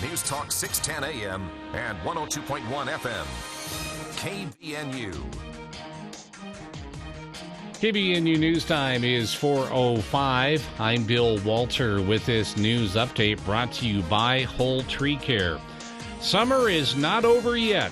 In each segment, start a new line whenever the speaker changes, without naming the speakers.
News Talk 610 AM and 102.1 FM. KBNU.
KBNU News Time is 4:05. I'm Bill Walter with this news update brought to you by Whole Tree Care. Summer is not over yet.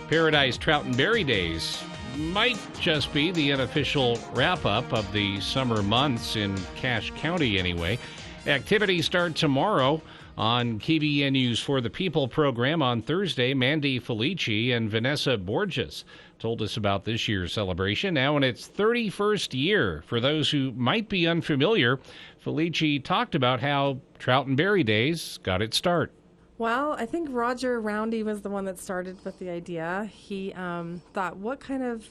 Paradise Trout and Berry Days might just be the unofficial wrap-up of the summer months in Cache County anyway. Activities start tomorrow on KBNU's For the People program. On Thursday, Mandy Felici and Vanessa Borges told us about this year's celebration, now in its 31st year. For those who might be unfamiliar, Felici talked about how Trout and Berry Days got its start.
Well, I think Roger Roundy was the one that started with the idea. He thought, what kind of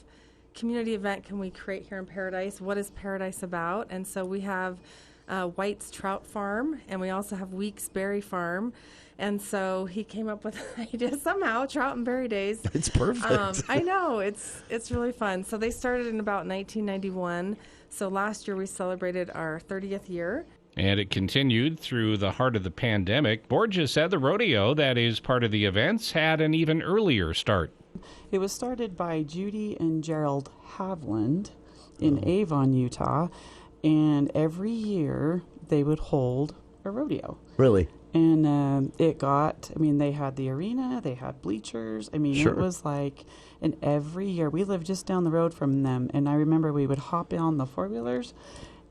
community event can we create here in Paradise? What is Paradise about? And so we have White's Trout Farm, and we also have Weeks Berry Farm. And so he came up with the idea somehow, Trout and Berry Days.
It's perfect.
I know, it's really fun. So they started in about 1991. So last year we celebrated our 30th year.
And it continued through the heart of the pandemic. Borges said the rodeo that is part of the events had an even earlier start.
It was started by Judy and Gerald Havland in Avon, Utah. And every year they would hold a rodeo.
Really?
And they had the arena, they had bleachers.
Sure.
It was like, and every year, we lived just down the road from them. And I remember we would hop on the four-wheelers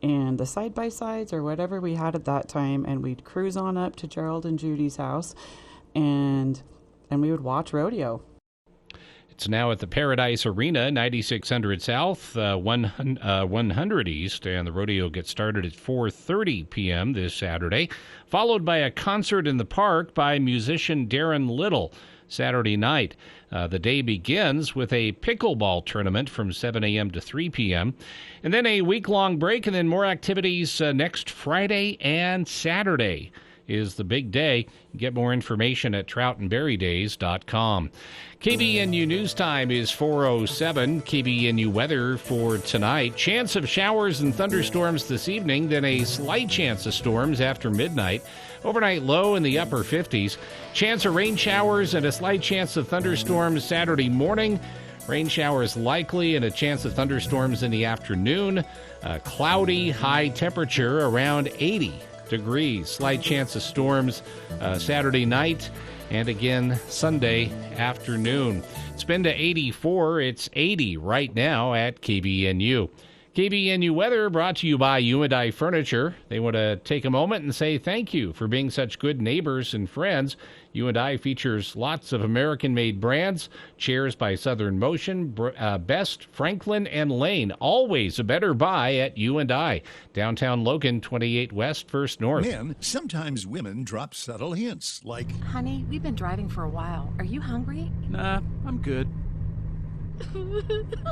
and the side-by-sides or whatever we had at that time, and we'd cruise on up to Gerald and Judy's house, and we would watch rodeo.
It's now at the Paradise Arena, 9600 South, 100 East, and the rodeo gets started at 4:30 p.m. this Saturday, followed by a concert in the park by musician Darren Little Saturday night. The day begins with a pickleball tournament from 7 a.m. to 3 p.m., and then a week-long break, and then more activities next Friday and Saturday is the big day. Get more information at troutandberrydays.com. KBNU News Time is 4:07. KBNU weather for tonight. Chance of showers and thunderstorms this evening, then a slight chance of storms after midnight. Overnight low in the upper 50s. Chance of rain showers and a slight chance of thunderstorms Saturday morning. Rain showers likely and a chance of thunderstorms in the afternoon. Cloudy, high temperature around 80 degrees. Slight chance of storms Saturday night and again Sunday afternoon. It's been to 84. It's 80 right now at KBNU. KBNU weather brought to you by U&I Furniture. They want to take a moment and say thank you for being such good neighbors and friends. U&I features lots of American-made brands. Chairs by Southern Motion, Best, Franklin, and Lane. Always a better buy at U&I. Downtown Logan, 28 West, 1st North.
Men, sometimes women drop subtle hints like,
Honey, we've been driving for a while. Are you hungry?
Nah, I'm good.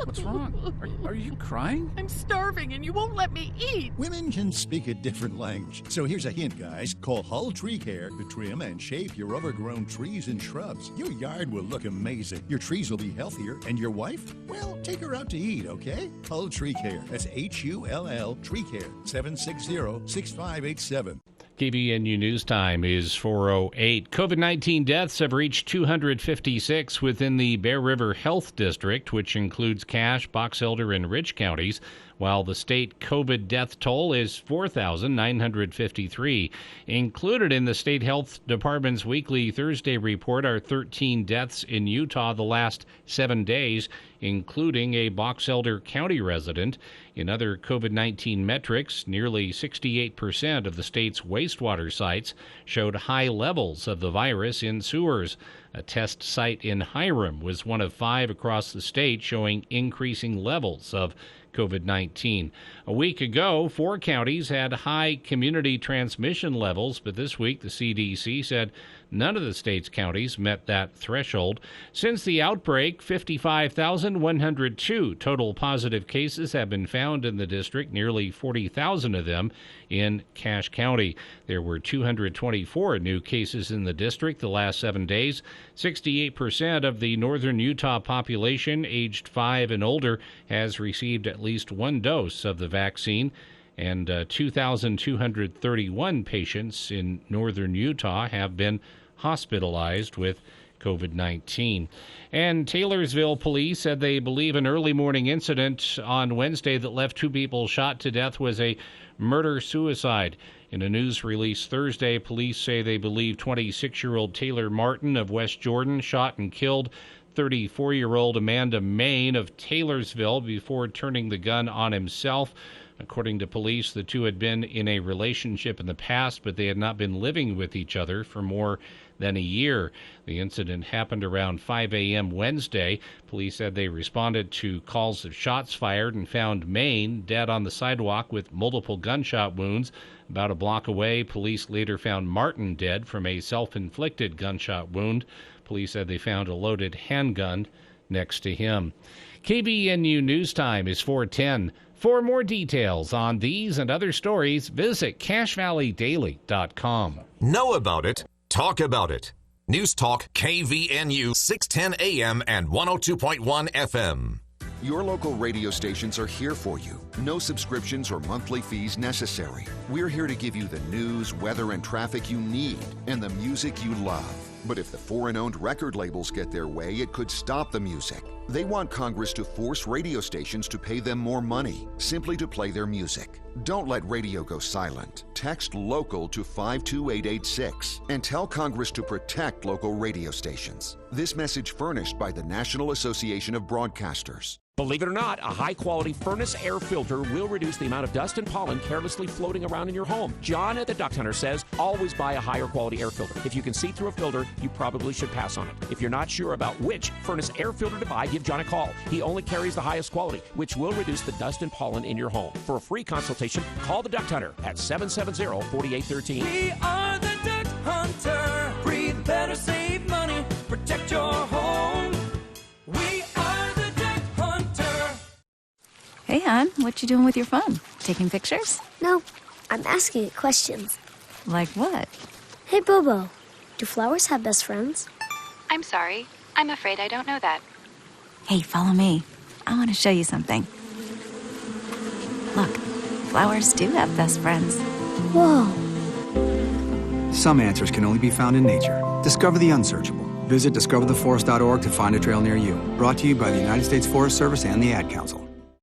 What's wrong? Are you crying?
I'm starving and you won't let me eat.
Women can speak a different language. So here's a hint, guys. Call Hull Tree Care to trim and shape your overgrown trees and shrubs. Your yard will look amazing. Your trees will be healthier. And your wife? Well, take her out to eat, okay? Hull Tree Care. That's Hull Tree Care. 760-6587.
KBNU News Time is 4:08. COVID-19 deaths have reached 256 within the Bear River Health District, which includes Cache, Box Elder, and Rich counties, while the state COVID death toll is 4,953. Included in the State Health Department's weekly Thursday report are 13 deaths in Utah the last 7 days, including a Box Elder County resident. In other COVID-19 metrics, nearly 68% of the state's wastewater sites showed high levels of the virus in sewers. A test site in Hiram was one of 5 across the state showing increasing levels of COVID-19. A week ago, 4 counties had high community transmission levels, but this week the CDC said none of the state's counties met that threshold. Since the outbreak, 55,102 total positive cases have been found in the district, nearly 40,000 of them in Cache County. There were 224 new cases in the district the last 7 days. 68% of the northern Utah population aged 5 and older has received at least 1 dose of the vaccine, and 2,231 patients in northern Utah have been hospitalized with COVID-19. And Taylorsville police said they believe an early morning incident on Wednesday that left 2 people shot to death was a murder-suicide. In a news release Thursday, police say they believe 26-year-old Taylor Martin of West Jordan shot and killed 34-year-old Amanda Main of Taylorsville before turning the gun on himself. According to police, the two had been in a relationship in the past, but they had not been living with each other for more than a year. The incident happened around 5 a.m. Wednesday. Police said they responded to calls of shots fired and found Main dead on the sidewalk with multiple gunshot wounds. About a block away, police later found Martin dead from a self-inflicted gunshot wound. Police said they found a loaded handgun next to him. KBNU News Time is 4:10. For more details on these and other stories, visit CashValleyDaily.com.
Know about it. Talk about it. News Talk KVNU 610 AM and 102.1 FM.
Your local radio stations are here for you. No subscriptions or monthly fees necessary. We're here to give you the news, weather, and traffic you need and the music you love. But if the foreign-owned record labels get their way, it could stop the music. They want Congress to force radio stations to pay them more money simply to play their music. Don't let radio go silent. Text LOCAL to 52886 and tell Congress to protect local radio stations. This message furnished by the National Association of Broadcasters.
Believe it or not, a high-quality furnace air filter will reduce the amount of dust and pollen carelessly floating around in your home. John at the Duct Hunter says always buy a higher quality air filter. If you can see through a filter, you probably should pass on it. If you're not sure about which furnace air filter to buy, give John a call. He only carries the highest quality, which will reduce the dust and pollen in your home. For a free consultation, call the Duct Hunter at 770-4813.
We are the Duct Hunter. Breathe better, save money, protect your home. We are the Duct Hunter.
Hey, hon, what you doing with your phone? Taking pictures?
No, I'm asking it questions.
Like what?
Hey, Bobo, do flowers have best friends?
I'm sorry. I'm afraid I don't know that.
Hey, follow me. I want to show you something. Look, flowers do have best friends.
Whoa.
Some answers can only be found in nature. Discover the unsearchable. Visit discovertheforest.org to find a trail near you. Brought to you by the United States Forest Service and the Ad Council.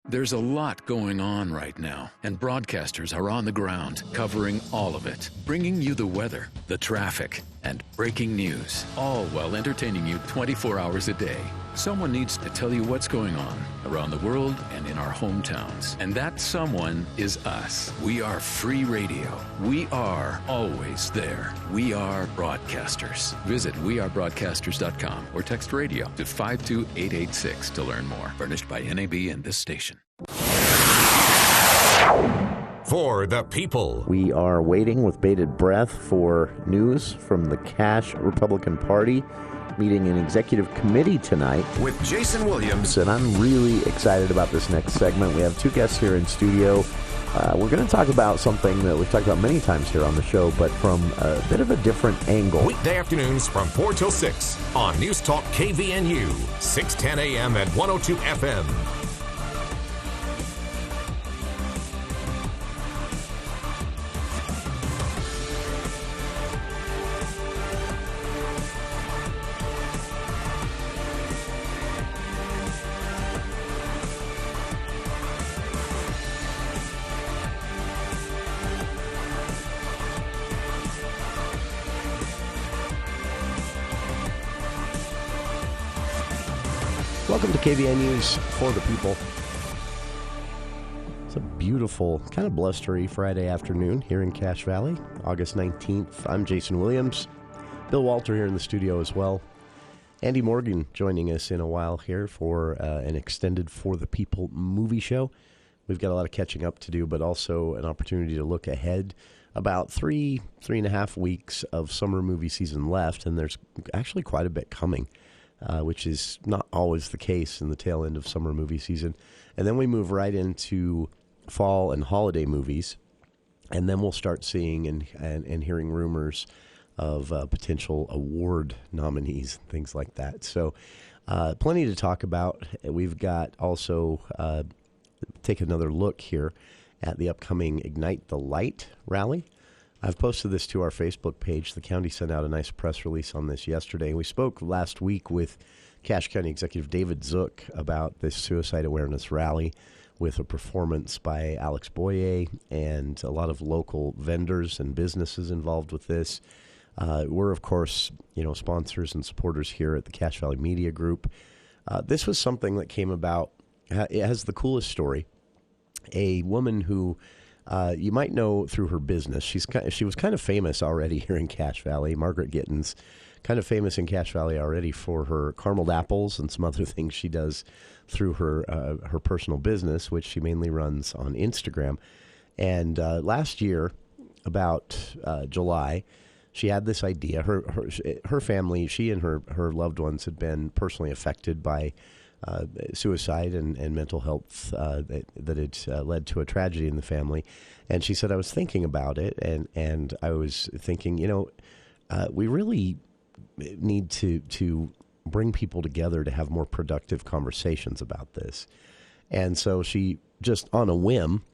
There's a lot going on right now, and broadcasters are on the ground covering all of it, bringing you the weather, the traffic, and breaking news, all while entertaining you 24 hours a day. Someone needs to tell you what's going on around the world and in our hometowns. And that someone is us. We are free radio. We are always there. We are broadcasters. Visit wearebroadcasters.com or text radio to 52886 to learn more. Furnished by NAB and this station.
For the people.
We are waiting with bated breath for news from the Cash Republican Party meeting an executive committee tonight
with Jason Williams.
And I'm really excited about this next segment. We have two guests here in studio. We're going to talk about something that we've talked about many times here on the show, but from a bit of a different angle.
Weekday afternoons from 4 till 6 on News Talk KVNU, 610 AM and 102 FM.
Welcome to KVNU's For the People. It's a beautiful, kind of blustery Friday afternoon here in Cache Valley, August 19th. I'm Jason Williams. Bill Walter here in the studio as well. Andy Morgan joining us in a while here for an extended For the People movie show. We've got a lot of catching up to do, but also an opportunity to look ahead. About three and a half weeks of summer movie season left, and there's actually quite a bit coming. Which is not always the case in the tail end of summer movie season. And then we move right into fall and holiday movies, and then we'll start seeing and hearing rumors of potential award nominees, things like that. So plenty to talk about. We've got also take another look here at the upcoming Ignite the Light rally I've posted this to our Facebook page. The county sent out a nice press release on this yesterday. We spoke last week with Cache County Executive David Zook about this suicide awareness rally with a performance by Alex Boyer and a lot of local vendors and businesses involved with this. We're, of course, sponsors and supporters here at the Cache Valley Media Group. This was something that came about. It has the coolest story. A woman who you might know through her business. She was kind of famous already here in Cache Valley, Margaret Gittins, kind of famous in Cache Valley already for her carameled apples and some other things she does through her personal business, which she mainly runs on Instagram. And last year, about July, she had this idea. Her family, she and her loved ones had been personally affected by suicide and mental health that had led to a tragedy in the family. And she said, I was thinking about it, and I was thinking, we really need to bring people together to have more productive conversations about this. And so she, just on a whim,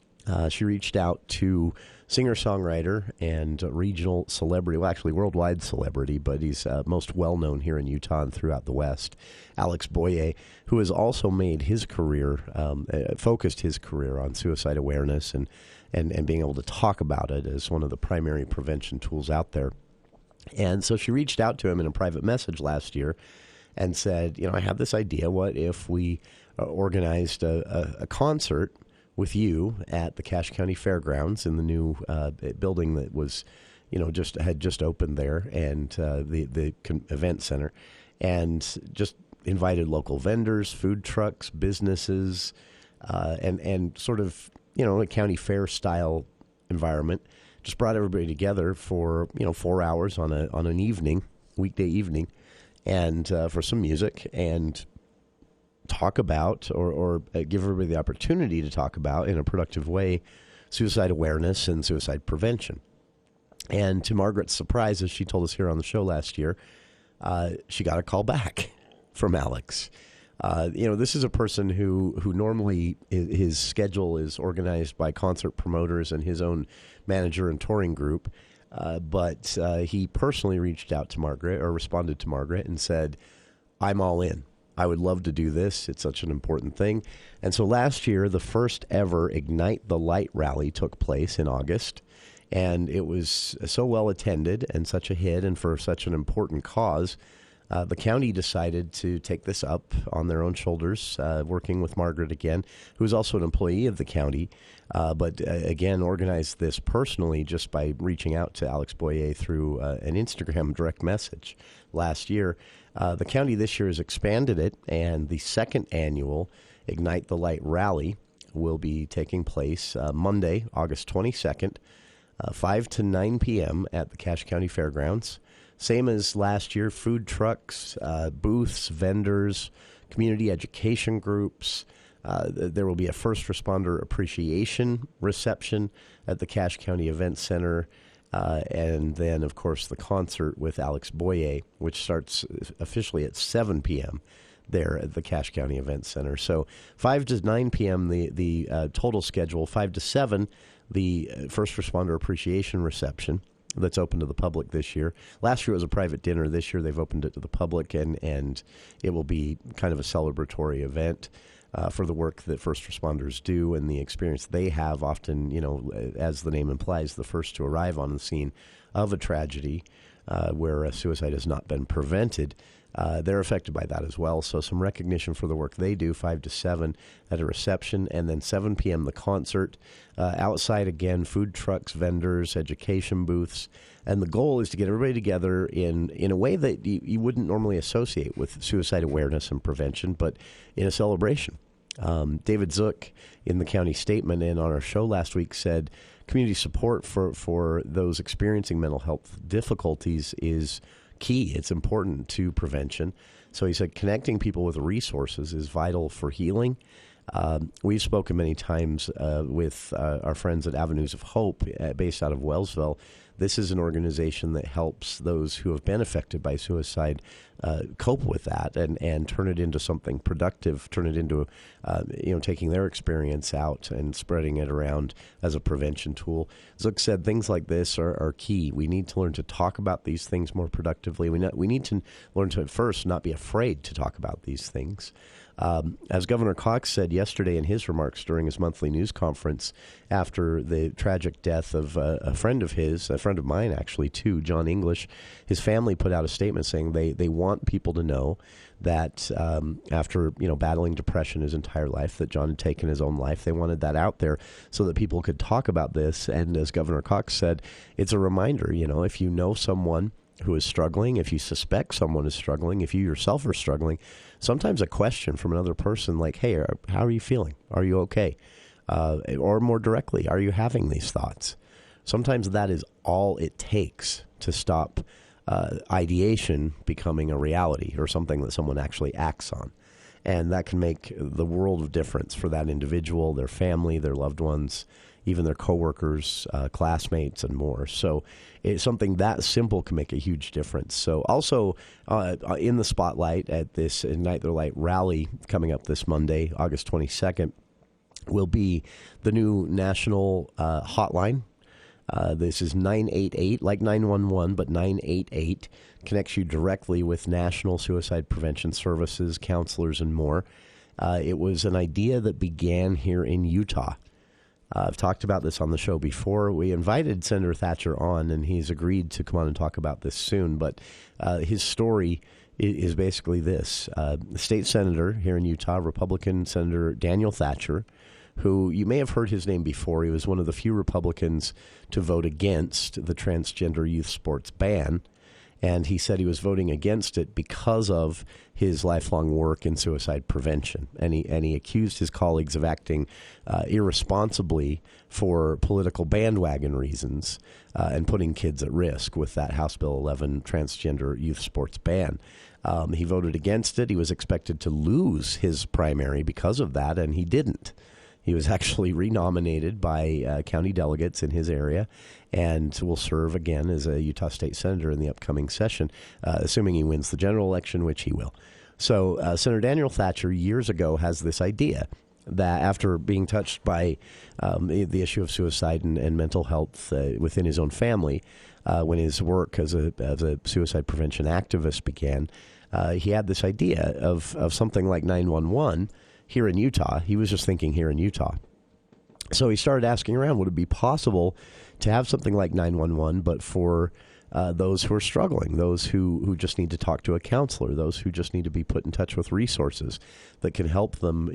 she reached out to singer-songwriter and regional celebrity, well, actually worldwide celebrity, but he's most well-known here in Utah and throughout the West, Alex Boyer, who has also made his career, focused his career on suicide awareness and being able to talk about it as one of the primary prevention tools out there. And so she reached out to him in a private message last year and said, I have this idea. What if we organized a concert with you at the Cache County Fairgrounds in the new building that was, had just opened there, and the event center, and just invited local vendors, food trucks, businesses, and sort of, a county fair style environment. Just brought everybody together for 4 hours on an evening, weekday evening, and for some music and talk about or give everybody the opportunity to talk about in a productive way suicide awareness and suicide prevention. And to Margaret's surprise, as she told us here on the show last year, she got a call back from Alex. This is a person who normally his schedule is organized by concert promoters and his own manager and touring group. But he personally reached out to Margaret, or responded to Margaret, and said, I'm all in. I would love to do this. It's such an important thing. And so last year, the first ever Ignite the Light rally took place in August. And it was so well attended and such a hit, and for such an important cause, the county decided to take this up on their own shoulders, working with Margaret again, who is also an employee of the county, but again organized this personally just by reaching out to Alex Boyer through an Instagram direct message last year. The county this year has expanded it, and the second annual Ignite the Light rally will be taking place Monday, August 22nd, 5 to 9 p.m. at the Cache County Fairgrounds. Same as last year, food trucks, booths, vendors, community education groups. There will be a first responder appreciation reception at the Cache County Event Center. And then, of course, the concert with Alex Boyer, which starts officially at 7 p.m. there at the Cache County Event Center. So 5 to 9 p.m., the total schedule. 5 to 7, the first responder appreciation reception that's open to the public this year. Last year it was a private dinner. This year they've opened it to the public, and it will be kind of a celebratory event for the work that first responders do and the experience they have, often, as the name implies, the first to arrive on the scene of a tragedy where a suicide has not been prevented. They're affected by that as well. So some recognition for the work they do, 5 to 7 at a reception, and then 7 p.m. the concert. Outside, again, food trucks, vendors, education booths. And the goal is to get everybody together in a way that you wouldn't normally associate with suicide awareness and prevention, but in a celebration. David Zook, in the county statement and on our show last week, said community support for those experiencing mental health difficulties is key. It's important to prevention. So he said connecting people with resources is vital for healing. We've spoken many times with our friends at Avenues of Hope, based out of Wellsville. This is an organization that helps those who have been affected by suicide cope with that and turn it into something productive, turn it into, taking their experience out and spreading it around as a prevention tool. Zook said things like this are key. We need to learn to talk about these things more productively. We need to learn to, at first, not be afraid to talk about these things. As Governor Cox said yesterday in his remarks during his monthly news conference after the tragic death of a friend of mine actually too, John English, his family put out a statement saying they want people to know that after battling depression his entire life, that John had taken his own life. They wanted that out there so that people could talk about this. And as Governor Cox said, it's a reminder, if you know someone who is struggling, if you suspect someone is struggling, if you yourself are struggling, sometimes a question from another person like, hey, how are you feeling? Are you okay? Or more directly, are you having these thoughts? Sometimes that is all it takes to stop ideation becoming a reality or something that someone actually acts on. And that can make the world of difference for that individual, their family, their loved ones, even their coworkers, classmates, and more. So it's something that simple can make a huge difference. So also in the spotlight at this Ignite Their Light rally coming up this Monday, August 22nd, will be the new national hotline. This is 988, like 911, but 988 connects you directly with National Suicide Prevention Services, counselors, and more. It was an idea that began here in Utah. I've talked about this on the show before. We invited Senator Thatcher on, and he's agreed to come on and talk about this soon. But his story is basically this. The state senator here in Utah, Republican Senator Daniel Thatcher, who you may have heard his name before. He was one of the few Republicans to vote against the transgender youth sports ban. And he said he was voting against it because of his lifelong work in suicide prevention. And he accused his colleagues of acting irresponsibly for political bandwagon reasons and putting kids at risk with that House Bill 11 transgender youth sports ban. He voted against it. He was expected to lose his primary because of that, and he didn't. He was actually renominated by county delegates in his area and will serve again as a Utah State Senator in the upcoming session, assuming he wins the general election, which he will. So Senator Daniel Thatcher years ago has this idea that after being touched by the issue of suicide and mental health within his own family, when his work as a suicide prevention activist began, he had this idea of something like 911 here in Utah. He was just thinking here in Utah. So he started asking around, would it be possible to have something like 911, but for those who are struggling, those who just need to talk to a counselor, those who just need to be put in touch with resources that can help them,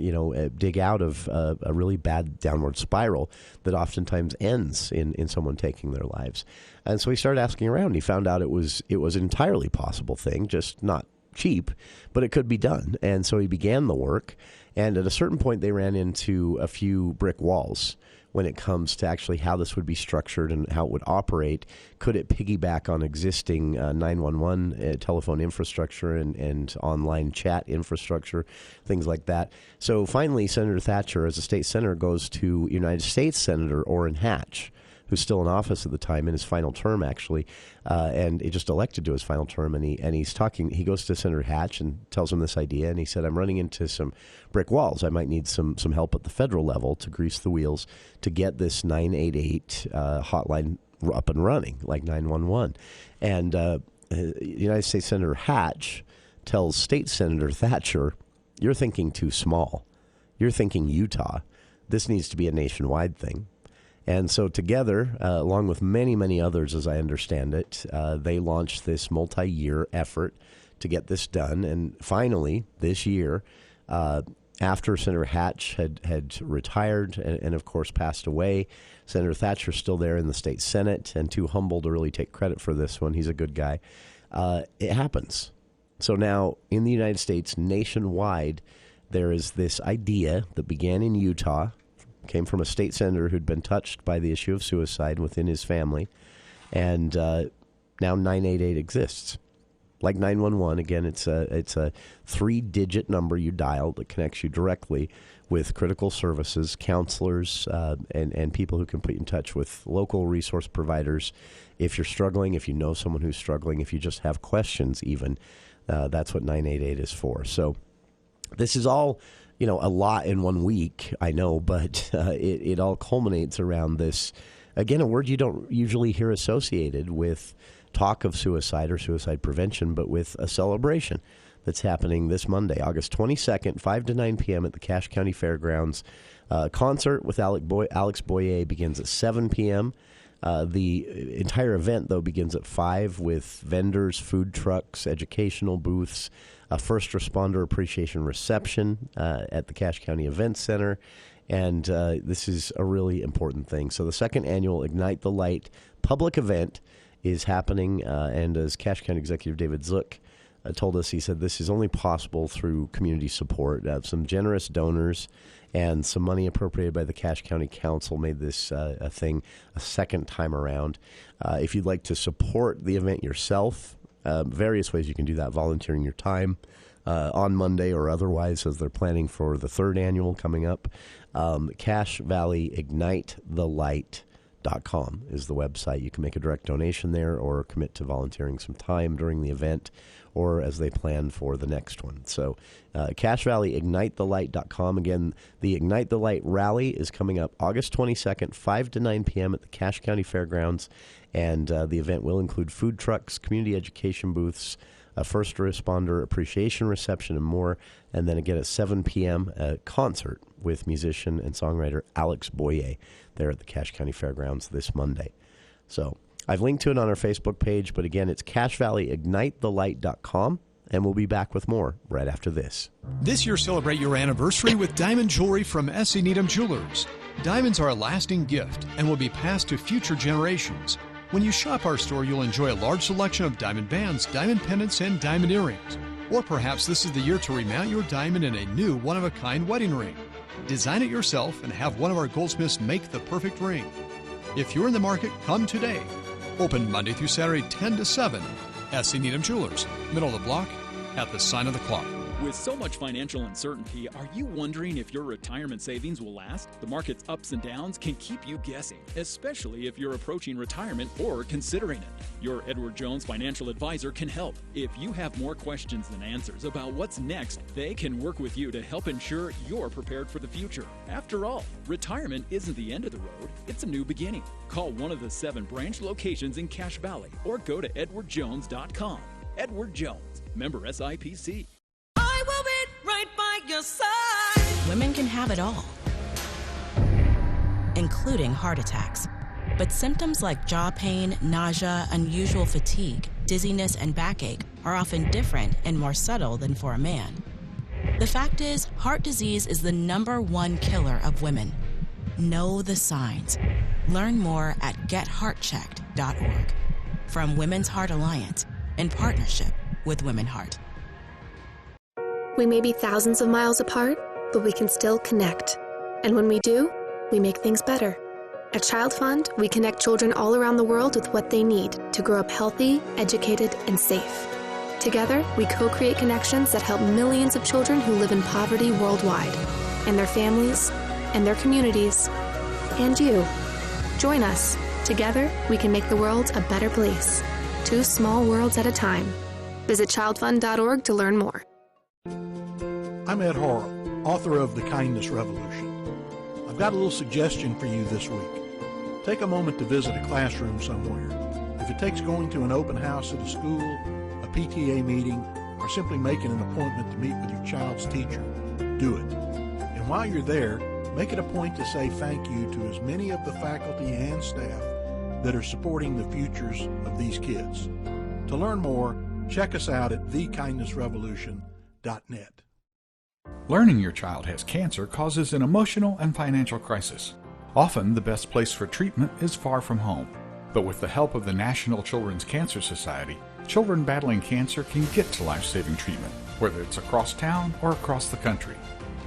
dig out of a really bad downward spiral that oftentimes ends in someone taking their lives. And so he started asking around, and he found out it was an entirely possible thing, just not cheap, but it could be done. And so he began the work. And at a certain point, they ran into a few brick walls when it comes to actually how this would be structured and how it would operate. Could it piggyback on existing 911 telephone infrastructure and online chat infrastructure, things like that? So finally, Senator Thatcher, as a state senator, goes to United States Senator Orrin Hatch, who's still in office at the time, in his final term, actually, and he just elected to his final term, and he's talking. He goes to Senator Hatch and tells him this idea, and he said, I'm running into some brick walls. I might need some help at the federal level to grease the wheels to get this 988 hotline up and running, like 911. And United States Senator Hatch tells State Senator Thatcher, you're thinking too small. You're thinking Utah. This needs to be a nationwide thing. And so together, along with many, many others, as I understand it, they launched this multi-year effort to get this done. And finally, this year, after Senator Hatch had retired and, of course, passed away, Senator Thatcher's still there in the state Senate and too humble to really take credit for this one. He's a good guy. It happens. So now, in the United States, nationwide, there is this idea that began in Utah, came from a state senator who'd been touched by the issue of suicide within his family, and now 988 exists. Like 911, again, it's a 3-digit number you dial that connects you directly with critical services, counselors, and people who can put you in touch with local resource providers. If you're struggling, if you know someone who's struggling, if you just have questions even, that's what 988 is for. So this is all, a lot in 1 week, I know, but it all culminates around this, again, a word you don't usually hear associated with talk of suicide or suicide prevention, but with a celebration that's happening this Monday, August 22nd, 5 to 9 p.m. at the Cache County Fairgrounds. Concert with Alex Boyer begins at 7 p.m. The entire event, though, begins at 5 with vendors, food trucks, educational booths, a first responder appreciation reception at the Cache County Event Center. And this is a really important thing. So the second annual Ignite the Light public event is happening. And as Cache County Executive David Zook told us, he said this is only possible through community support. Some generous donors and some money appropriated by the Cache County Council made this a thing a second time around. If you'd like to support the event yourself, various ways you can do that, volunteering your time on Monday or otherwise as they're planning for the third annual coming up. Cache Valley Ignite the Light.com is the website. You can make a direct donation there or commit to volunteering some time during the event or as they plan for the next one. So Cache Valley IgniteTheLight.com. Again, the Ignite the Light rally is coming up August 22nd, 5 to 9 p.m. at the Cache County Fairgrounds. And the event will include food trucks, community education booths, a first responder appreciation reception, and more. And then again at 7 p.m., a concert with musician and songwriter Alex Boyer there at the Cache County Fairgrounds this Monday. So I've linked to it on our Facebook page, but again, it's CacheValleyIgniteTheLight.com, and we'll be back with more right after this.
This year, celebrate your anniversary with diamond jewelry from S.E. Needham Jewelers. Diamonds are a lasting gift and will be passed to future generations. When you shop our store, you'll enjoy a large selection of diamond bands, diamond pendants, and diamond earrings. Or perhaps this is the year to remount your diamond in a new one-of-a-kind wedding ring. Design it yourself and have one of our goldsmiths make the perfect ring. If you're in the market, come today. Open Monday through Saturday, 10 to 7. S.E. Needham Jewelers, middle of the block, at the sign of the clock.
With so much financial uncertainty, are you wondering if your retirement savings will last? The market's ups and downs can keep you guessing, especially if you're approaching retirement or considering it. Your Edward Jones financial advisor can help. If you have more questions than answers about what's next, they can work with you to help ensure you're prepared for the future. After all, retirement isn't the end of the road, it's a new beginning. Call one of the 7 branch locations in Cache Valley or go to edwardjones.com. Edward Jones, member SIPC.
I will be right by your side.
Women can have it all, including heart attacks. But symptoms like jaw pain, nausea, unusual fatigue, dizziness, and backache are often different and more subtle than for a man. The fact is, heart disease is the #1 killer of women. Know the signs. Learn more at getheartchecked.org. From Women's Heart Alliance, in partnership with Women Heart.
We may be thousands of miles apart, but we can still connect. And when we do, we make things better. At Child Fund, we connect children all around the world with what they need to grow up healthy, educated, and safe. Together, we co-create connections that help millions of children who live in poverty worldwide, and their families, and their communities, and you. Join us. Together, we can make the world a better place. 2 small worlds at a time. Visit childfund.org to learn more.
I'm Ed Horrell, author of The Kindness Revolution. I've got a little suggestion for you this week. Take a moment to visit a classroom somewhere. If it takes going to an open house at a school, a PTA meeting, or simply making an appointment to meet with your child's teacher, do it. And while you're there, make it a point to say thank you to as many of the faculty and staff that are supporting the futures of these kids. To learn more, check us out at thekindnessrevolution.net.
Learning your child has cancer causes an emotional and financial crisis. Often, the best place for treatment is far from home. But with the help of the National Children's Cancer Society, children battling cancer can get to life-saving treatment, whether it's across town or across the country.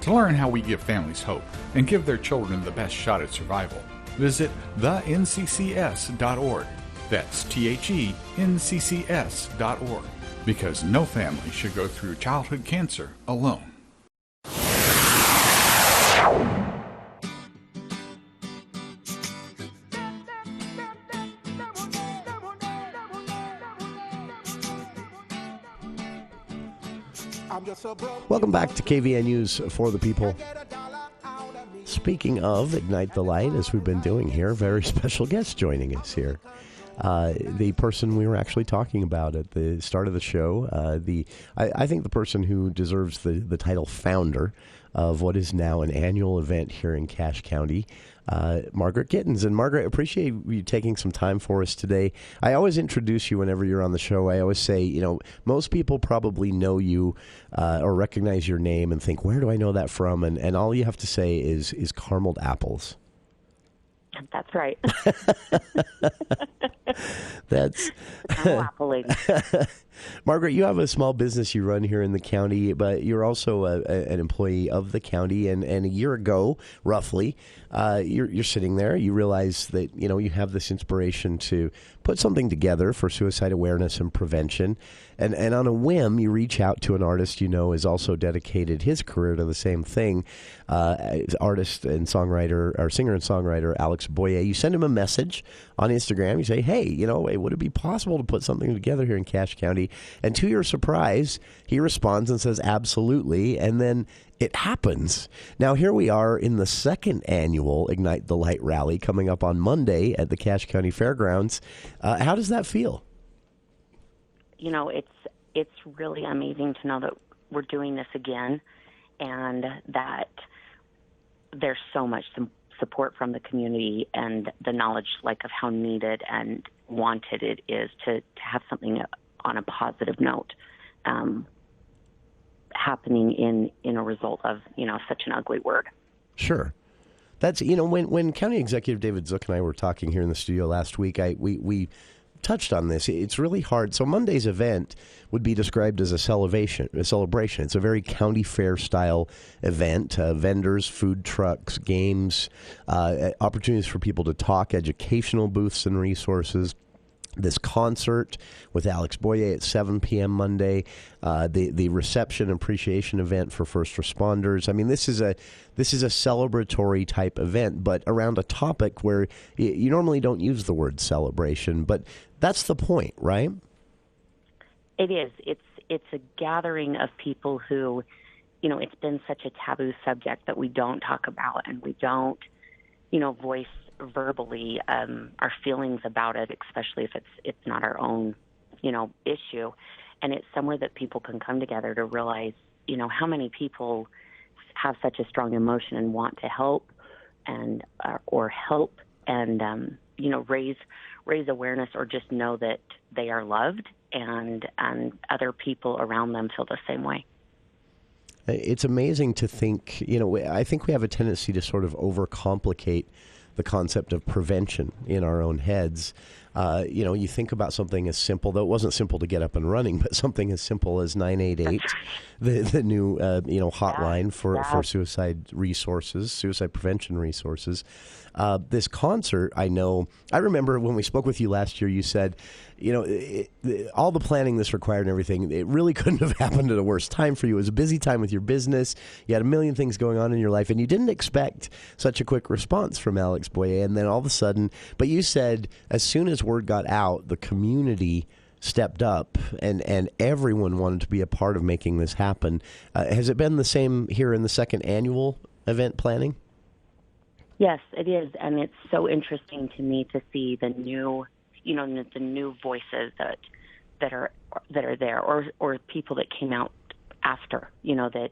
To learn how we give families hope and give their children the best shot at survival, visit thenccs.org. That's THENCCS.org. Because no family should go through childhood cancer alone.
Welcome back to KVNU's For the People. Speaking of Ignite the Light, as we've been doing here, very special guest joining us here. The person we were actually talking about at the start of the show, I think the person who deserves the title founder of what is now an annual event here in Cache County, Margaret Gittins. And Margaret, appreciate you taking some time for us today. I always introduce you whenever you're on the show. I always say, most people probably know you or recognize your name and think, where do I know that from? And all you have to say is caramelled apples.
That's right.
That's
apple.
Margaret, you have a small business you run here in the county, but you're also an employee of the county. And a year ago, roughly, you're sitting there. You realize that you have this inspiration to put something together for suicide awareness and prevention. And on a whim, you reach out to an artist has also dedicated his career to the same thing. Artist and songwriter, or singer and songwriter Alex Boyer. You send him a message on Instagram. You say, hey, would it be possible to put something together here in Cache County? And to your surprise, he responds and says, absolutely. And then it happens. Now, here we are in the second annual Ignite the Light rally coming up on Monday at the Cache County Fairgrounds. How does that feel?
It's really amazing to know that we're doing this again and that there's so much support from the community and the knowledge of how needed and wanted it is to have something on a positive note happening in a result of, such an ugly word.
Sure. That's, when County Executive David Zook and I were talking here in the studio last week, we touched on this. It's really hard. So Monday's event would be described as a celebration. It's a very county fair style event. Vendors, food trucks, games, opportunities for people to talk, educational booths and resources. This concert with Alex Boyer at 7 p.m. Monday, the reception appreciation event for first responders. I mean, this is a celebratory type event, but around a topic where you normally don't use the word celebration, but that's the point, right?
It is. It's a gathering of people who, it's been such a taboo subject that we don't talk about and we don't, voice verbally our feelings about it, especially if it's not our own, issue. And it's somewhere that people can come together to realize, how many people have such a strong emotion and want to help and or help and raise awareness or just know that they are loved and other people around them feel the same way.
It's amazing to think, I think we have a tendency to sort of overcomplicate the concept of prevention in our own heads. You think about something as simple, though it wasn't simple to get up and running, but something as simple as 988, the new hotline for suicide resources, suicide prevention resources. This concert, I remember when we spoke with you last year, you said, all the planning this required and everything, it really couldn't have happened at a worse time for you. It was a busy time with your business. You had a million things going on in your life, and you didn't expect such a quick response from Alex Boyer. And then all of a sudden, but you said as soon as word got out, the community stepped up and everyone wanted to be a part of making this happen. Has it been the same here in the second annual event planning?
Yes, it is, and it's so interesting to me to see the new, the new voices that are there, or people that came out after, that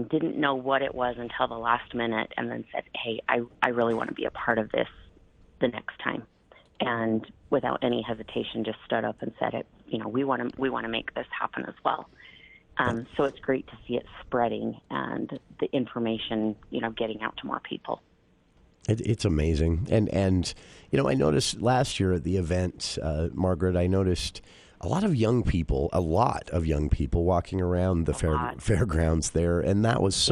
didn't know what it was until the last minute, and then said, "Hey, I really want to be a part of this the next time," and without any hesitation, just stood up and said, "It, we want to make this happen as well." So it's great to see it spreading and the information, getting out to more people.
It's amazing. And I noticed last year at the event, Margaret, I noticed a lot of young people walking around the fairgrounds there. And that was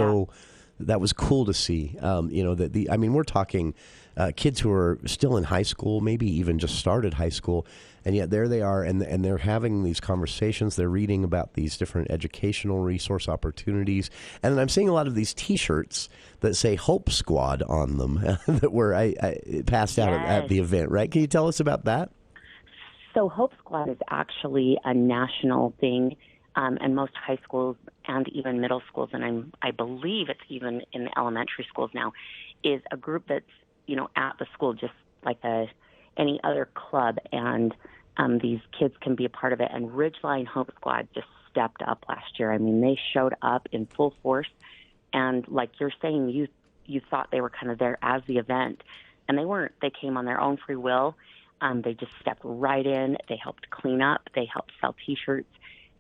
that was cool to see. We're talking kids who are still in high school, maybe even just started high school. And yet there they are, and they're having these conversations. They're reading about these different educational resource opportunities. And then I'm seeing a lot of these T-shirts that say Hope Squad on them that were I passed out at the event, right? Can you tell us about that?
So Hope Squad is actually a national thing. and most high schools and even middle schools, and I believe it's even in the elementary schools now, is a group that's, at the school just like any other club, and these kids can be a part of it. And Ridgeline Hope Squad just stepped up last year. I mean, they showed up in full force, and like you're saying, you thought they were kind of there as the event, and they weren't. They came on their own free will. They just stepped right in. They helped clean up. They helped sell T-shirts.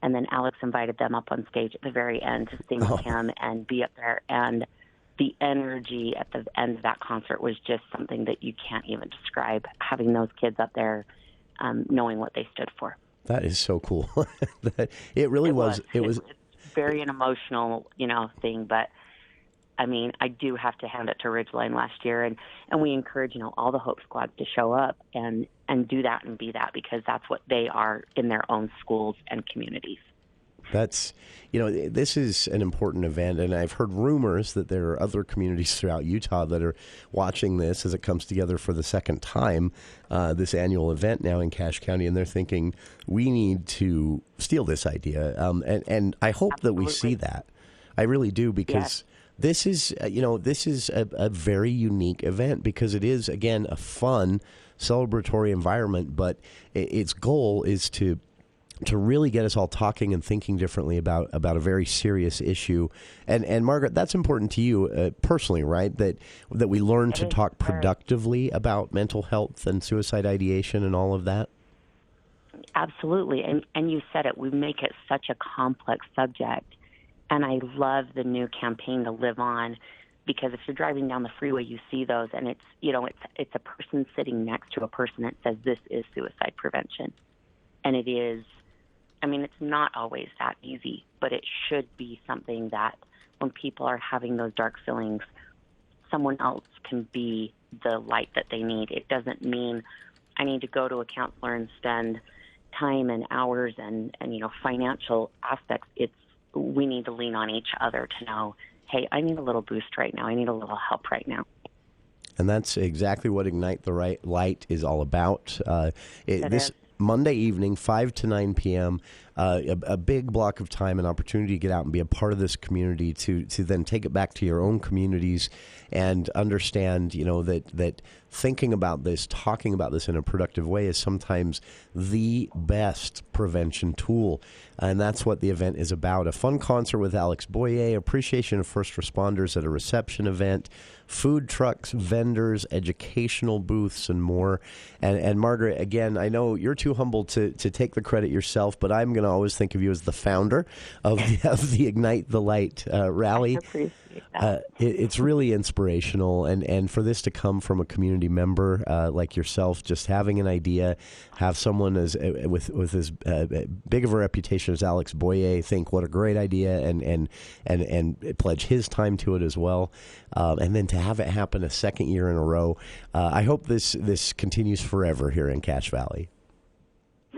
And then Alex invited them up on stage at the very end to sing with him and be up there. And the energy at the end of that concert was just something that you can't even describe, having those kids up there knowing what they stood for.
That is so cool. It really was. It was
very an emotional, thing. But, I mean, I do have to hand it to Ridgeline last year. And we encourage, all the Hope Squads to show up and do that and be that, because that's what they are in their own schools and communities.
That's, this is an important event, and I've heard rumors that there are other communities throughout Utah that are watching this as it comes together for the second time, this annual event now in Cache County, and they're thinking, we need to steal this idea. And I hope that we see that. I really do, because this is, a very unique event, because it is, again, a fun, celebratory environment, but its goal is to really get us all talking and thinking differently about a very serious issue. And Margaret, that's important to you personally, right? That we learn to talk productively about mental health and suicide ideation and all of that?
Absolutely. And you said it. We make it such a complex subject. And I love the new campaign to Live On, because if you're driving down the freeway, you see those, and it's a person sitting next to a person that says this is suicide prevention. And it is, it's not always that easy, but it should be something that when people are having those dark feelings, someone else can be the light that they need. It doesn't mean I need to go to a counselor and spend time and hours and financial aspects. We need to lean on each other to know, hey, I need a little boost right now. I need a little help right now.
And that's exactly what Ignite the Light is all about. This Monday evening, 5 to 9 p.m., a big block of time, an opportunity to get out and be a part of this community, to then take it back to your own communities and understand, that thinking about this, talking about this in a productive way is sometimes the best prevention tool. And that's what the event is about. A fun concert with Alex Boyer, appreciation of first responders at a reception event, food trucks, vendors, educational booths, and more. And Margaret, again, I know you're too humble to take the credit yourself, but I'm going to always think of you as the founder of the Ignite the Light rally.
I appreciate that.
It's really inspirational, and for this to come from a community member like yourself, just having an idea, have someone with as big of a reputation as Alex Boyer think what a great idea, and pledge his time to it as well, and then to have it happen a second year in a row. I hope this continues forever here in Cache Valley.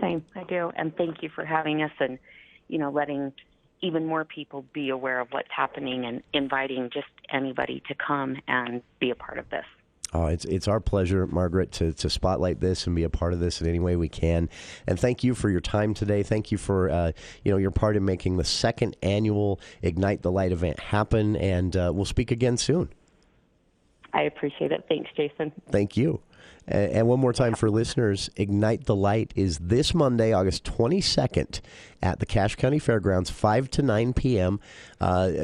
Same, I do, and thank you for having us, and letting even more people be aware of what's happening, and inviting just anybody to come and be a part of this.
Oh, it's our pleasure, Margaret, to spotlight this and be a part of this in any way we can. And thank you for your time today. Thank you for your part in making the second annual Ignite the Light event happen. And we'll speak again soon.
I appreciate it. Thanks, Jason.
Thank you. And one more time for listeners, Ignite the Light is this Monday, August 22nd at the Cache County Fairgrounds, 5 to 9 p.m.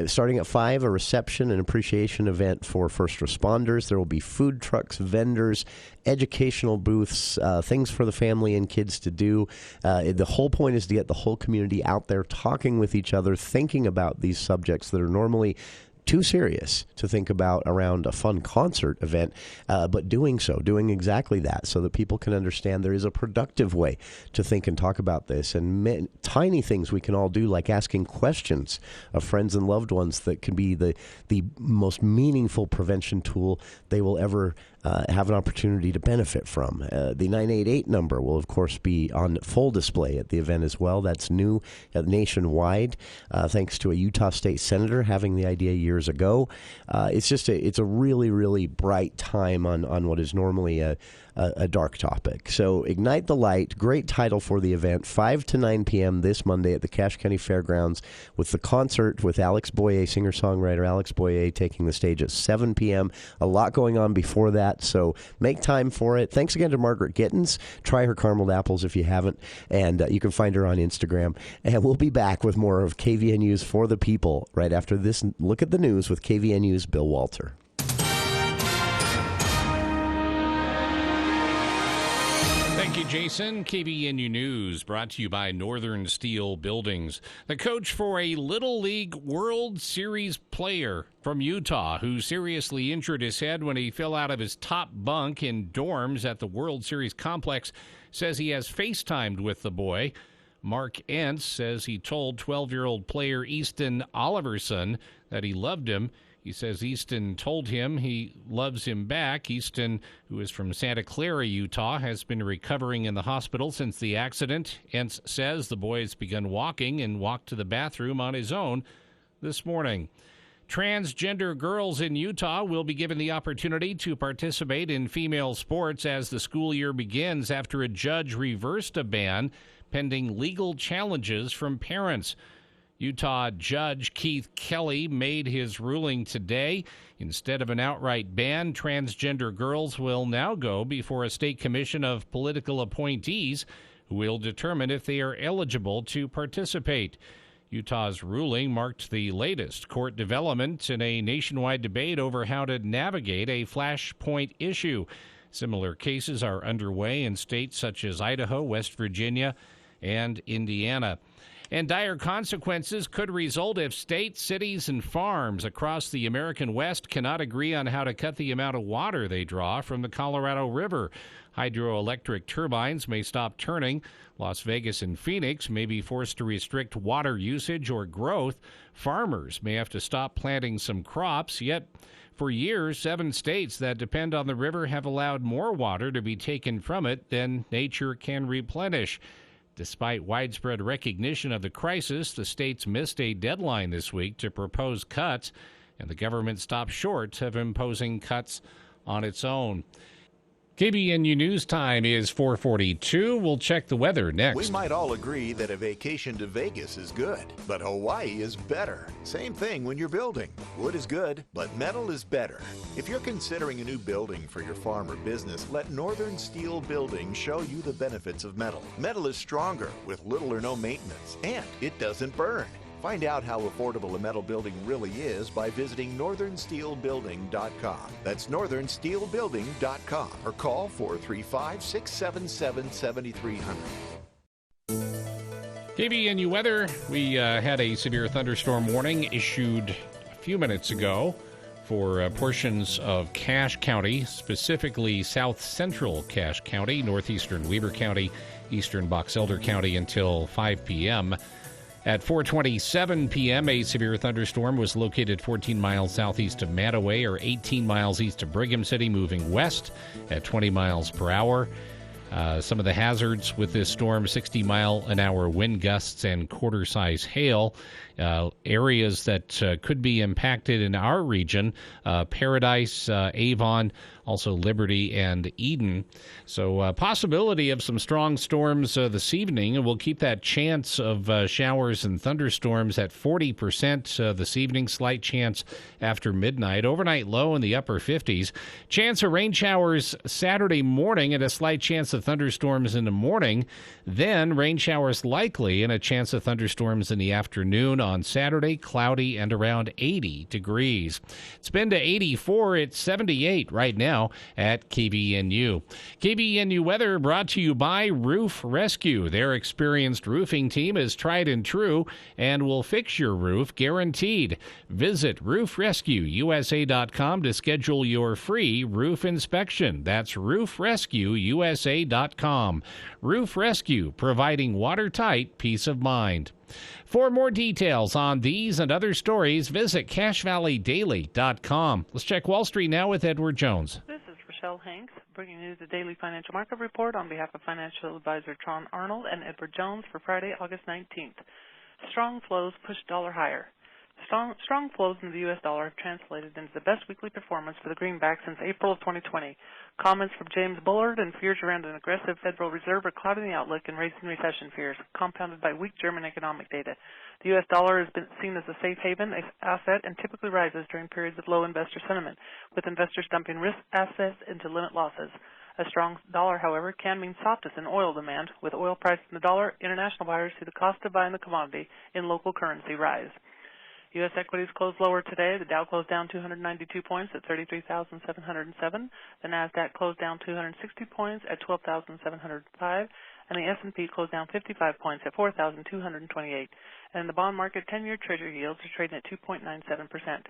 Starting at 5, a reception and appreciation event for first responders. There will be food trucks, vendors, educational booths, things for the family and kids to do. The whole point is to get the whole community out there talking with each other, thinking about these subjects that are normally too serious to think about around a fun concert event, but doing exactly that, so that people can understand there is a productive way to think and talk about this, and tiny things we can all do, like asking questions of friends and loved ones, that can be the most meaningful prevention tool they will ever have an opportunity to benefit from. The 988 number will, of course, be on full display at the event as well. That's new nationwide, thanks to a Utah State Senator having the idea years ago. It's a really, really bright time on what is normally a a dark topic. So Ignite the Light, great title for the event, 5 to 9 p.m. this Monday at the Cache County Fairgrounds with the concert with Alex Boyer, singer-songwriter Alex Boyer, taking the stage at 7 p.m. A lot going on before that, so make time for it. Thanks again to Margaret Gittins. Try her caramel apples if you haven't, and you can find her on Instagram. And we'll be back with more of KVNU's For the People right after this look at the news with KVNU's Bill Walter.
Thank you, Jason. KVNU News brought to you by Northern Steel Buildings. The coach for a Little League World Series player from Utah who seriously injured his head when he fell out of his top bunk in dorms at the World Series complex says he has FaceTimed with the boy. Mark Entz says he told 12-year-old player Easton Oliverson that he loved him. He says Easton told him he loves him back. Easton, who is from Santa Clara, Utah, has been recovering in the hospital since the accident. Entz says the boy has begun walking and walked to the bathroom on his own this morning. Transgender girls in Utah will be given the opportunity to participate in female sports as the school year begins after a judge reversed a ban pending legal challenges from parents. Utah Judge Keith Kelly made his ruling today. Instead of an outright ban, transgender girls will now go before a state commission of political appointees who will determine if they are eligible to participate. Utah's ruling marked the latest court development in a nationwide debate over how to navigate a flashpoint issue. Similar cases are underway in states such as Idaho, West Virginia, and Indiana. And dire consequences could result if states, cities, and farms across the American West cannot agree on how to cut the amount of water they draw from the Colorado River. Hydroelectric turbines may stop turning. Las Vegas and Phoenix may be forced to restrict water usage or growth. Farmers may have to stop planting some crops. Yet, for years, 7 states that depend on the river have allowed more water to be taken from it than nature can replenish. Despite widespread recognition of the crisis, the states missed a deadline this week to propose cuts, and the government stopped short of imposing cuts on its own. KBNU News time is 4:42. We'll check the weather next.
We might all agree that a vacation to Vegas is good, but Hawaii is better. Same thing when you're building. Wood is good, but metal is better. If you're considering a new building for your farm or business, let Northern Steel Building show you the benefits of metal. Metal is stronger with little or no maintenance, and it doesn't burn. Find out how affordable a metal building really is by visiting northernsteelbuilding.com. That's northernsteelbuilding.com or call 435-677-7300.
KBNU weather. We had a severe thunderstorm warning issued a few minutes ago for portions of Cache County, specifically south central Cache County, northeastern Weber County, eastern Box Elder County until 5 p.m. At 4:27 p.m., a severe thunderstorm was located 14 miles southeast of Mattaway, or 18 miles east of Brigham City, moving west at 20 miles per hour. Some of the hazards with this storm: 60-mile-an-hour wind gusts and quarter-size hail. Areas that could be impacted in our region: Paradise, Avon, also Liberty and Eden. So possibility of some strong storms this evening, and we'll keep that chance of showers and thunderstorms at 40% this evening. Slight chance after midnight. Overnight low in the upper 50s. Chance of rain showers Saturday morning and a slight chance of thunderstorms in the morning. Then rain showers likely and a chance of thunderstorms in the afternoon on Saturday. Cloudy and around 80 degrees. It's been to 84. It's 78 right now at KBNU. KBNU weather brought to you by Roof Rescue. Their experienced roofing team is tried and true and will fix your roof guaranteed. Visit roofrescueusa.com to schedule your free roof inspection. That's roofrescueusa.com. Roof Rescue, providing watertight peace of mind. For more details on these and other stories, visit CacheValleyDaily.com. Let's check Wall Street now with Edward Jones.
This is Rochelle Hanks, bringing you the Daily Financial Market Report on behalf of financial advisor Tron Arnold and Edward Jones for Friday, August 19th. Strong flows push dollar higher. Strong flows into the U.S. dollar have translated into the best weekly performance for the greenback since April of 2020. Comments from James Bullard and fears around an aggressive Federal Reserve are clouding the outlook and raising recession fears, compounded by weak German economic data. The U.S. dollar has been seen as a safe haven asset and typically rises during periods of low investor sentiment, with investors dumping risk assets into limit losses. A strong dollar, however, can mean softness in oil demand. With oil price in the dollar, international buyers see the cost of buying the commodity in local currency rise. U.S. equities closed lower today. The Dow closed down 292 points at 33,707. The Nasdaq closed down 260 points at 12,705. And the S&P closed down 55 points at 4,228. And in the bond market, 10-year Treasury yields are trading at 2.97%.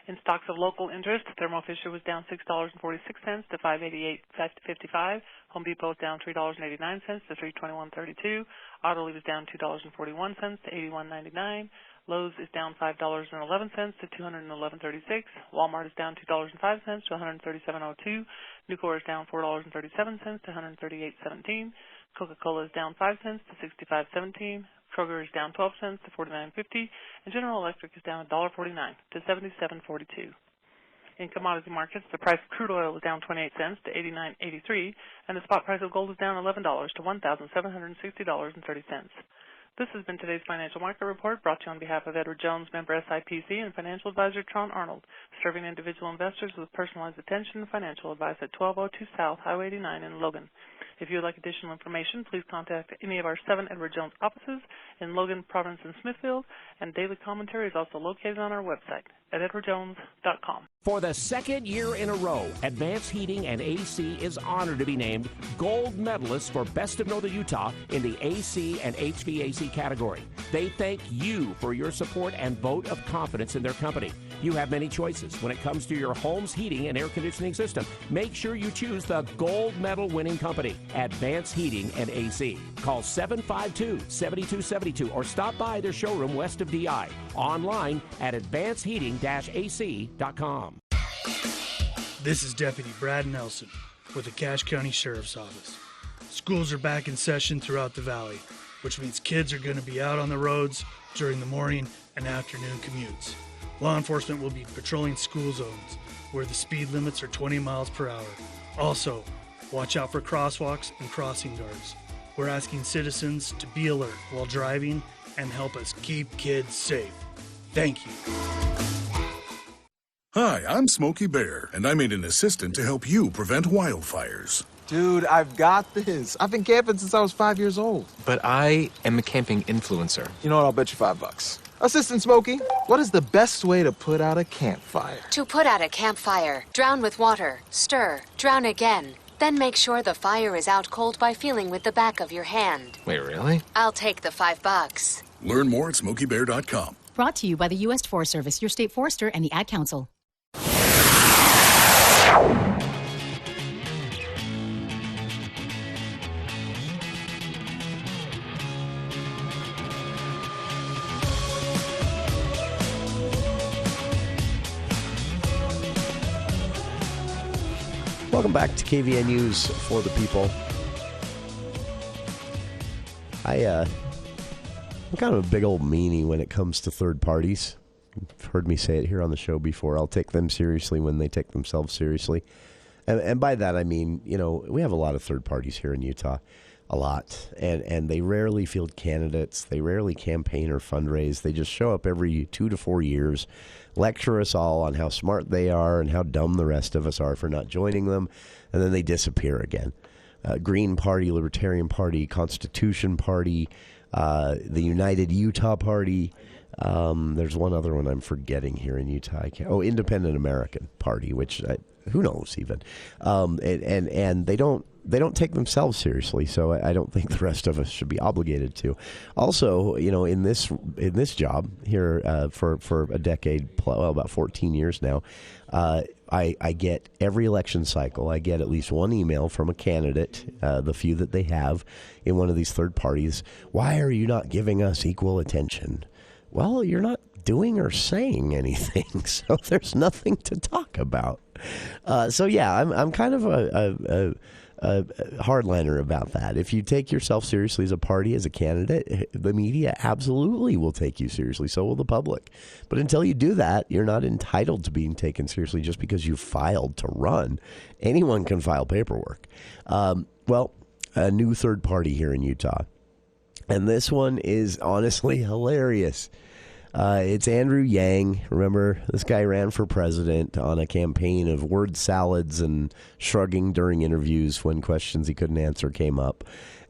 In stocks of local interest, Thermo Fisher was down $6.46 to $588.55. Home Depot was down $3.89 to $321.32. Autoly was down $2.41 to $81.99. Lowe's is down $5.11 to $211.36. Walmart is down $2.05 to $137.02. Nucor is down $4.37 to $138.17. Coca-Cola is down 5 cents to $65.17. Kroger is down 12 cents to $49.50. And General Electric is down $1.49 to $77.42. In commodity markets, the price of crude oil was down 28 cents to $89.83, and the spot price of gold is down $11 to $1,760.30. This has been today's Financial Market Report, brought to you on behalf of Edward Jones, member SIPC, and financial advisor Tron Arnold, serving individual investors with personalized attention and financial advice at 1202 South Highway 89 in Logan. If you would like additional information, please contact any of our 7 Edward Jones offices in Logan, Providence, and Smithfield, and daily commentary is also located on our website at edwardjones.com.
For the second year in a row, Advanced Heating and AC is honored to be named gold medalist for Best of Northern Utah in the AC and HVAC category. They thank you for your support and vote of confidence in their company. You have many choices when it comes to your home's heating and air conditioning system. Make sure you choose the gold medal winning company, Advanced Heating and AC. Call 752-7272 or stop by their showroom west of DI. Online at advancedheating-ac.com.
This is Deputy Brad Nelson with the Cache County Sheriff's Office. Schools are back in session throughout the valley, which means kids are going to be out on the roads during the morning and afternoon commutes. Law enforcement will be patrolling school zones where the speed limits are 20 miles per hour. Also, watch out for crosswalks and crossing guards. We're asking citizens to be alert while driving and help us keep kids safe. Thank you.
Hi, I'm Smokey Bear, and I'm an assistant to help you prevent wildfires.
Dude, I've got this. I've been camping since I was 5 years old.
But I am a camping influencer.
You know what? I'll bet you $5. Assistant Smokey, what is the best way to put out a campfire?
To put out a campfire, drown with water, stir, drown again. Then make sure the fire is out cold by feeling with the back of your hand.
Wait, really?
I'll take the $5.
Learn more at SmokeyBear.com.
Brought to you by the U.S. Forest Service, your state forester, and the Ad Council.
Welcome back to KVN News for the People. I'm kind of a big old meanie when it comes to third parties. You've heard me say it here on the show before. I'll take them seriously when they take themselves seriously. And by that, I mean, you know, we have a lot of third parties here in Utah. A lot. And they rarely field candidates. They rarely campaign or fundraise. They just show up every 2 to 4 years, lecture us all on how smart they are and how dumb the rest of us are for not joining them, and then they disappear again. Green Party, Libertarian Party, Constitution Party, the United Utah Party. There's one other one I'm forgetting here in Utah. Independent American Party, which who knows even. And they don't take themselves seriously, so I don't think the rest of us should be obligated to. Also, you know, in this job here for a decade, about 14 years now, I get every election cycle, I get at least one email from a candidate, the few that they have in one of these third parties. Why are you not giving us equal attention? Well, you're not doing or saying anything, so there's nothing to talk about. So yeah, I'm kind of hardliner about that. If you take yourself seriously as a party, as a candidate, the media absolutely will take you seriously. So will the public. But until you do that, you're not entitled to being taken seriously just because you filed to run. Anyone can file paperwork. Well, a new third party here in Utah. And this one is honestly hilarious. It's Andrew Yang. Remember, this guy ran for president on a campaign of word salads and shrugging during interviews when questions he couldn't answer came up.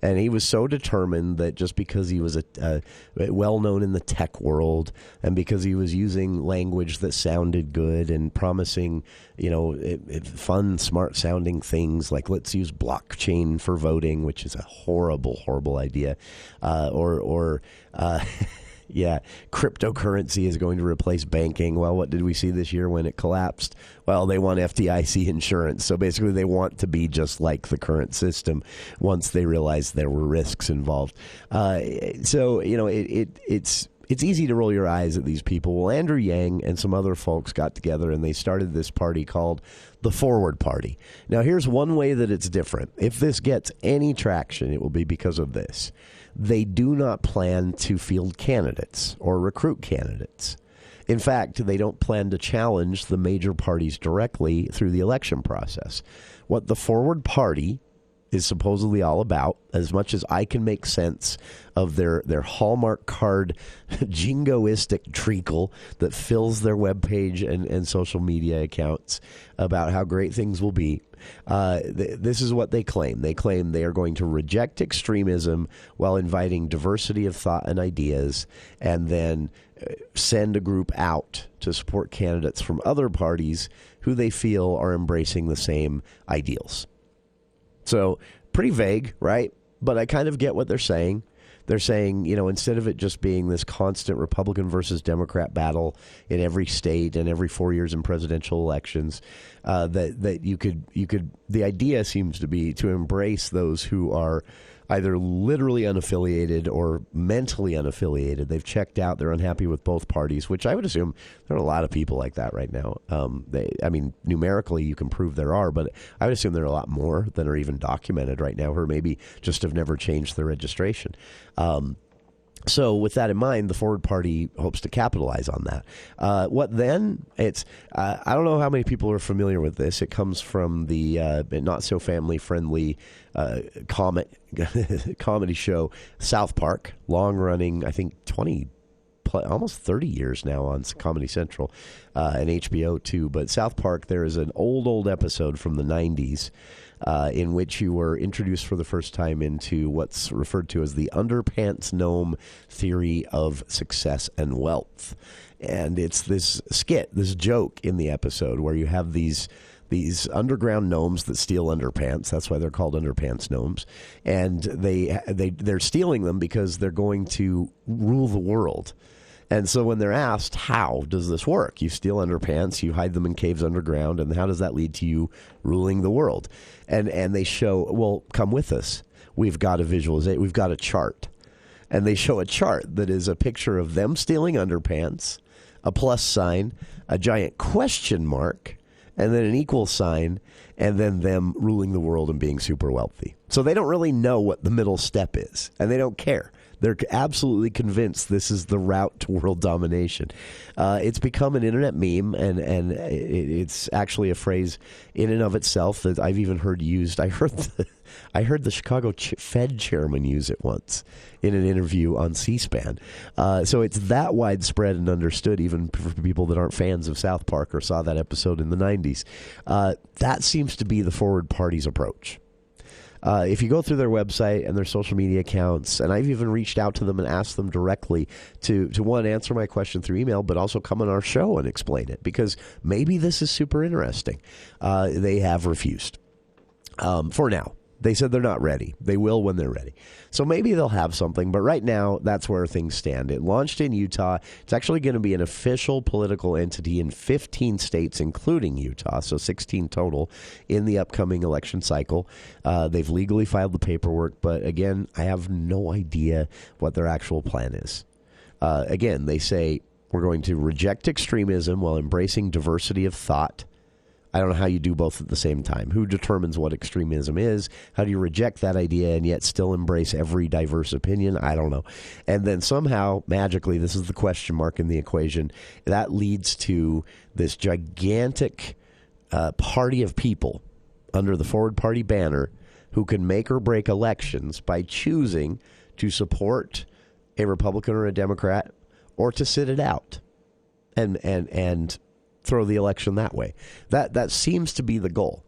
And he was so determined that just because he was well-known in the tech world and because he was using language that sounded good and promising, fun, smart-sounding things like let's use blockchain for voting, which is a horrible, horrible idea, yeah, cryptocurrency is going to replace banking. Well, what did we see this year when it collapsed? Well, they want FDIC insurance. So basically they want to be just like the current system once they realized there were risks involved. It's easy to roll your eyes at these people. Well, Andrew Yang and some other folks got together and they started this party called the Forward Party. Now, here's one way that it's different. If this gets any traction, it will be because of this. They do not plan to field candidates or recruit candidates. In fact, they don't plan to challenge the major parties directly through the election process. What the Forward Party is supposedly all about, as much as I can make sense of their Hallmark card jingoistic treacle that fills their webpage and social media accounts about how great things will be, this is what they claim. They claim they are going to reject extremism while inviting diversity of thought and ideas, and then send a group out to support candidates from other parties who they feel are embracing the same ideals. So pretty vague, right? But I kind of get what they're saying. They're saying, instead of it just being this constant Republican versus Democrat battle in every state and every 4 years in presidential elections, that you could. The idea seems to be to embrace those who are either literally unaffiliated or mentally unaffiliated. They've checked out. They're unhappy with both parties, which I would assume there are a lot of people like that right now. Numerically, you can prove there are, but I would assume there are a lot more than are even documented right now, or maybe just have never changed their registration. So with that in mind, the Forward Party hopes to capitalize on that. What then? It's I don't know how many people are familiar with this. It comes from the not so family friendly comedy show South Park, long running, I think almost 30 years now on Comedy Central and HBO too. But South Park, there is an old episode from the 90s in which you were introduced for the first time into what's referred to as the underpants gnome theory of success and wealth. And it's this skit, this joke in the episode where you have these underground gnomes that steal underpants. That's why they're called underpants gnomes. And they're stealing them because they're going to rule the world. And so when they're asked, how does this work? You steal underpants, you hide them in caves underground, and how does that lead to you ruling the world? And they show, well, come with us. We've got a visualization. We've got a chart. And they show a chart that is a picture of them stealing underpants, a plus sign, a giant question mark, and then an equal sign, and then them ruling the world and being super wealthy. So they don't really know what the middle step is, and they don't care. They're absolutely convinced this is the route to world domination. It's become an internet meme, and it's actually a phrase in and of itself that I've even heard used. I heard the Chicago Fed chairman use it once in an interview on C-SPAN. So it's that widespread and understood even for people that aren't fans of South Park or saw that episode in the 90s. That seems to be the Forward Party's approach. If you go through their website and their social media accounts, and I've even reached out to them and asked them directly to one, answer my question through email, but also come on our show and explain it, because maybe this is super interesting. They have refused for now. They said they're not ready. They will when they're ready. So maybe they'll have something, but right now, that's where things stand. It launched in Utah. It's actually going to be an official political entity in 15 states, including Utah, so 16 total in the upcoming election cycle. They've legally filed the paperwork, but again, I have no idea what their actual plan is. Again, they say we're going to reject extremism while embracing diversity of thought, I don't know how you do both at the same time. Who determines what extremism is? How do you reject that idea and yet still embrace every diverse opinion? I don't know. And then somehow, magically, this is the question mark in the equation, that leads to this gigantic party of people under the Forward Party banner who can make or break elections by choosing to support a Republican or a Democrat or to sit it out and throw the election that way. That seems to be the goal.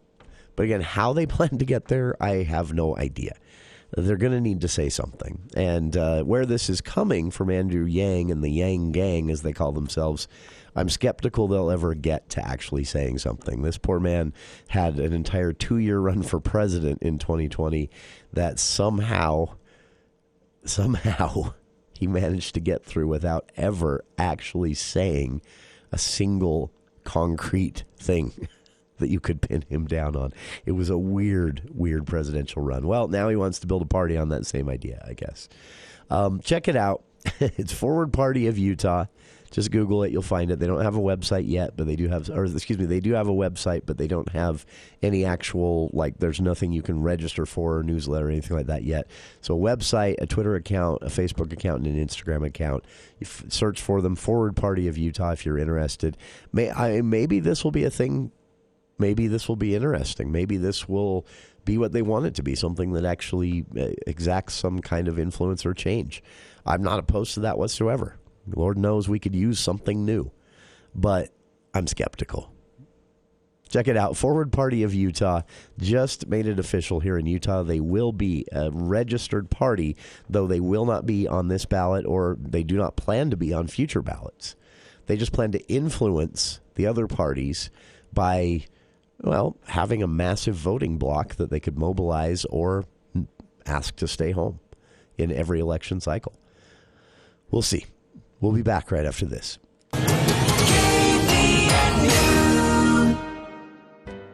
But again, how they plan to get there, I have no idea. They're going to need to say something. And where this is coming from Andrew Yang and the Yang Gang, as they call themselves, I'm skeptical they'll ever get to actually saying something. This poor man had an entire 2-year run for president in 2020 that somehow he managed to get through without ever actually saying a single concrete thing that you could pin him down on. It was a weird presidential run. Well, now he wants to build a party on that same idea, I guess. Check it out. It's Forward Party of Utah. Just Google it. You'll find it. They don't have a website yet, but they do have, they do have a website, but they don't have any actual, there's nothing you can register for, or newsletter or anything like that yet. So a website, a Twitter account, a Facebook account, and an Instagram account. You search for them, Forward Party of Utah, if you're interested. Maybe this will be a thing. Maybe this will be interesting. Maybe this will be what they want it to be, something that actually exacts some kind of influence or change. I'm not opposed to that whatsoever. Lord knows we could use something new, but I'm skeptical. Check it out. Forward Party of Utah just made it official here in Utah. They will be a registered party, though they will not be on this ballot, or they do not plan to be on future ballots. They just plan to influence the other parties by, having a massive voting bloc that they could mobilize or ask to stay home in every election cycle. We'll see. We'll be back right after this.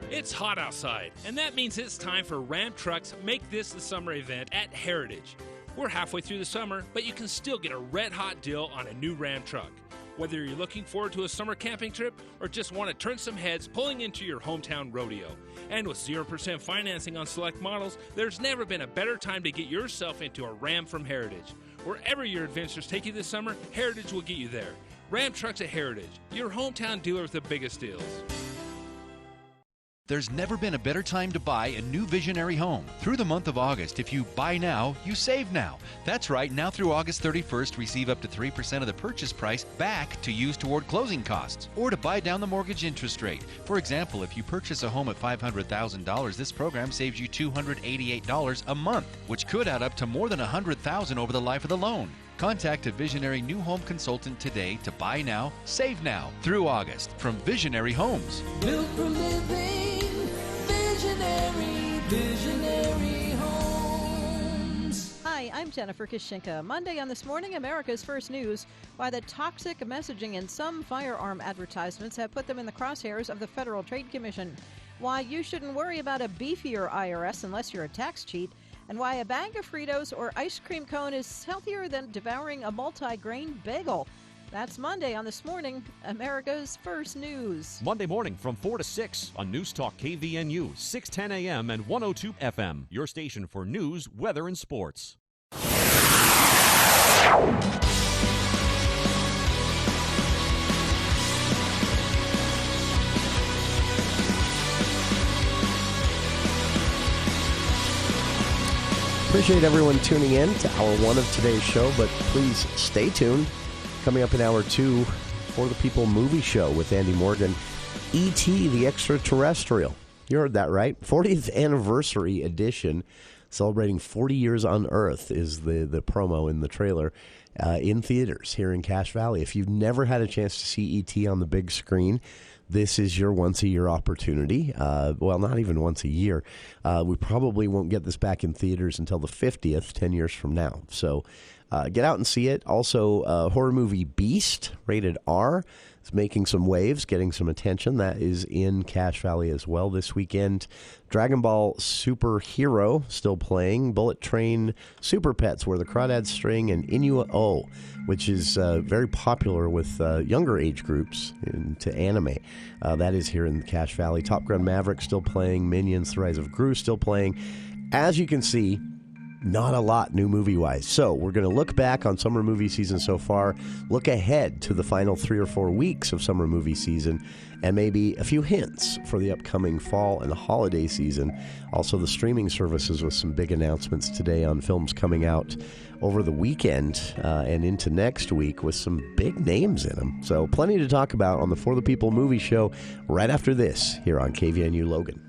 It's hot outside, and that means it's time for Ram Trucks Make This the Summer event at Heritage. We're halfway through the summer, but you can still get a red-hot deal on a new Ram truck. Whether you're looking forward to a summer camping trip or just want to turn some heads pulling into your hometown rodeo. And with 0% financing on select models, there's never been a better time to get yourself into a Ram from Heritage. Wherever your adventures take you this summer, Heritage will get you there. Ram Trucks at Heritage, your hometown dealer with the biggest deals.
There's never been a better time to buy a new visionary home. Through the month of August, if you buy now, you save now. That's right, now through August 31st, receive up to 3% of the purchase price back to use toward closing costs or to buy down the mortgage interest rate. For example, if you purchase a home at $500,000, this program saves you $288 a month, which could add up to more than $100,000 over the life of the loan. Contact a Visionary New Home Consultant today to buy now, save now through August from Visionary Homes.
Built for living, visionary homes.
Hi, I'm Jennifer Kishinka. Monday on This Morning, America's First News. Why the toxic messaging in some firearm advertisements have put them in the crosshairs of the Federal Trade Commission. Why you shouldn't worry about a beefier IRS unless you're a tax cheat. And why a bag of Fritos or ice cream cone is healthier than devouring a multi-grain bagel. That's Monday on This Morning, America's First News.
Monday morning from 4 to 6 on News Talk KVNU, 610 AM and 102 FM. Your station for news, weather, and sports.
Appreciate everyone tuning in to hour one of today's show, but please stay tuned. Coming up in hour two, For the People movie show with Andy Morgan, E.T. the Extraterrestrial. You heard that right. 40th anniversary edition, celebrating 40 years on Earth is the promo in the trailer, in theaters here in Cache Valley. If you've never had a chance to see E.T. on the big screen, this is your once-a-year opportunity. Well, not even once a year. We probably won't get this back in theaters until the 50th, 10 years from now. So Get out and see it. Also, horror movie Beast, rated R, is making some waves, getting some attention. That is in Cache Valley as well this weekend. Dragon Ball Superhero, still playing. Bullet Train Super Pets, Where the Crawdad String, and Inua-O, which is very popular with younger age groups into anime. That is here in Cache Valley. Top Gun Maverick still playing. Minions, The Rise of Gru still playing. As you can see, not a lot new movie-wise. So we're going to look back on summer movie season so far, look ahead to the final 3 or 4 weeks of summer movie season, and maybe a few hints for the upcoming fall and holiday season. Also, the streaming services with some big announcements today on films coming out over the weekend and into next week with some big names in them. So plenty to talk about on the For the People movie show right after this here on KVNU Logan.